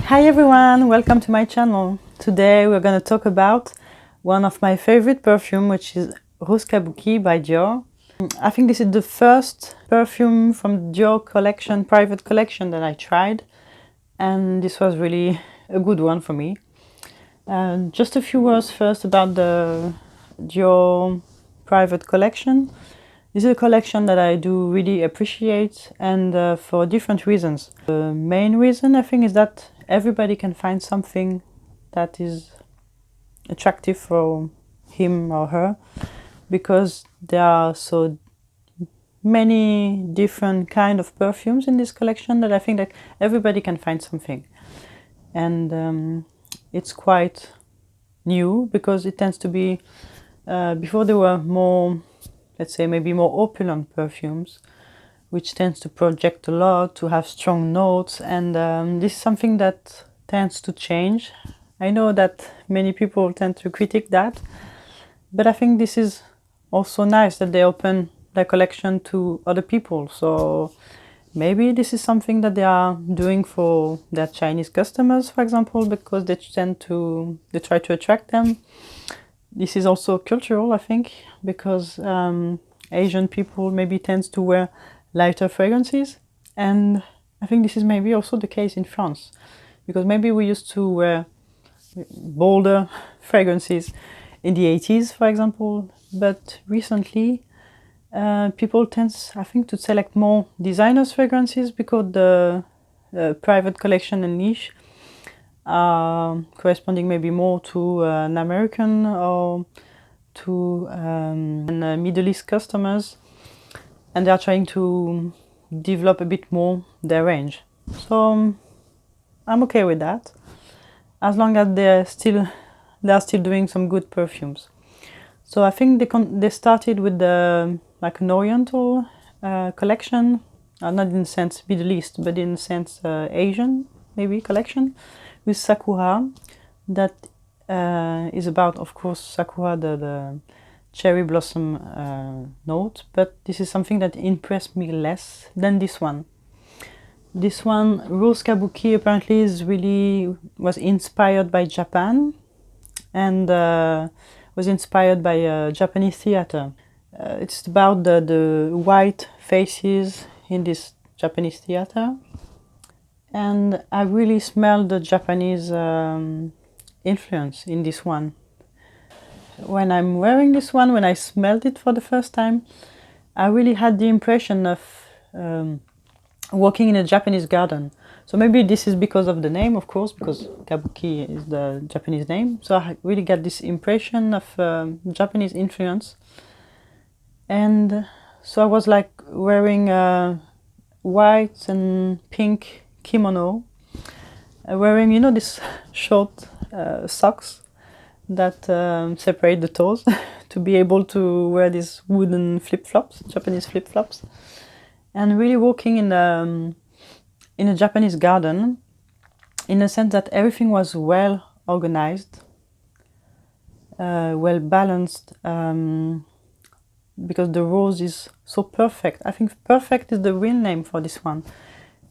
Hi everyone, welcome to my channel. Today we're going to talk about one of my favorite perfume, which is Rose Kabuki by Dior. I think this is the first perfume from Dior collection, private collection that I tried, and this was really a good one for me. Just a few words first about the Dior private collection. This is a collection that I do really appreciate, and for different reasons. The main reason I think is that everybody can find something that is attractive for him or her, because there are so many different kind of perfumes in this collection that I think that everybody can find something. And it's quite new because it tends to be, before there were more, let's say maybe more opulent perfumes, which tends to project a lot, to have strong notes, and this is something that tends to change. I know that many people tend to critique that, but I think this is also nice that they open their collection to other people. So maybe this is something that they are doing for their Chinese customers, for example, because they try to attract them. This is also cultural, I think, because Asian people maybe tends to wear lighter fragrances, and I think this is maybe also the case in France, because maybe we used to wear bolder fragrances in the 80s, for example, but recently people tend, I think, to select more designers fragrances because the private collection and niche are corresponding maybe more to an American or to Middle East customers, and they are trying to develop a bit more their range. So I'm okay with that, as long as they are still doing some good perfumes. So I think they started with the like an Oriental collection, not in the sense Middle East, but in the sense Asian maybe collection, with Sakura, that is about, of course, Sakura, the cherry blossom note, but this is something that impressed me less than this one. This one, Rose Kabuki, apparently was inspired by Japan, and was inspired by Japanese theater. It's about the white faces in this Japanese theater, and I really smelled the Japanese influence in this one. When I'm wearing this one, when I smelled it for the first time, I really had the impression of walking in a Japanese garden. So maybe this is because of the name, of course, because Kabuki is the Japanese name. So I really get this impression of Japanese influence. And so I was like wearing a white and pink kimono, wearing, you know, this short socks that separate the toes to be able to wear these wooden flip-flops, Japanese flip-flops, and really walking in a Japanese garden, in the sense that everything was well organized, well balanced, because the rose is so perfect. I think perfect is the real name for this one.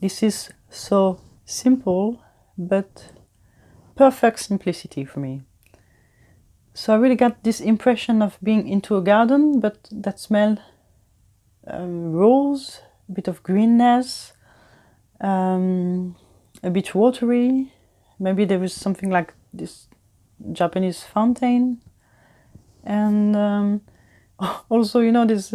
This is so simple, but perfect simplicity for me. So I really got this impression of being into a garden, but that smelled rose, a bit of greenness, a bit watery. Maybe there was something like this Japanese fountain, and also, you know, these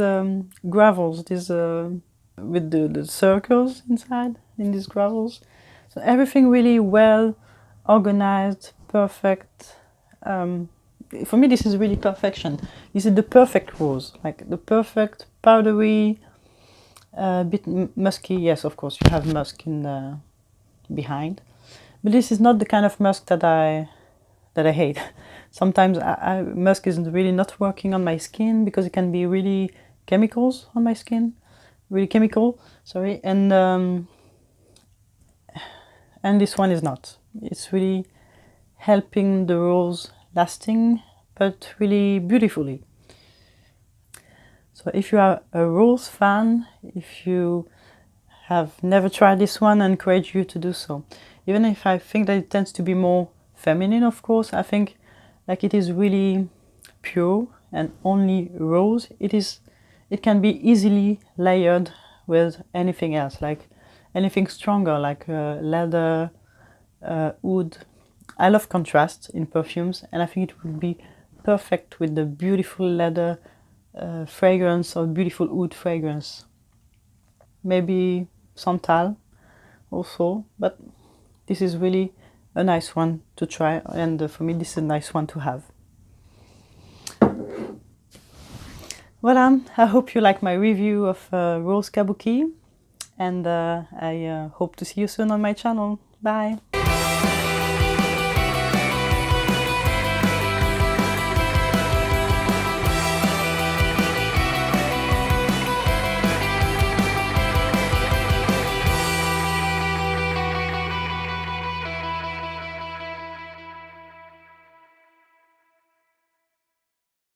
gravels, these with the circles inside in these gravels. So everything really well organized, perfect. For me, this is really perfection. This is the perfect rose, like the perfect powdery, bit musky. Yes, of course, you have musk in the behind, but this is not the kind of musk that I hate. Sometimes musk isn't really not working on my skin because it can be really chemicals on my skin, really chemical. Sorry, and this one is not. It's really helping the rose lasting, but really beautifully. So if you are a rose fan, if you have never tried this one, I encourage you to do so. Even if I think that it tends to be more feminine, of course, I think like it is really pure and only rose. It can be easily layered with anything else, like anything stronger, like leather, wood. I love contrast in perfumes, and I think it would be perfect with the beautiful leather fragrance or beautiful wood fragrance. Maybe santal also, but this is really a nice one to try, and for me this is a nice one to have. Voilà, I hope you like my review of Rose Kabuki, and I hope to see you soon on my channel. Bye!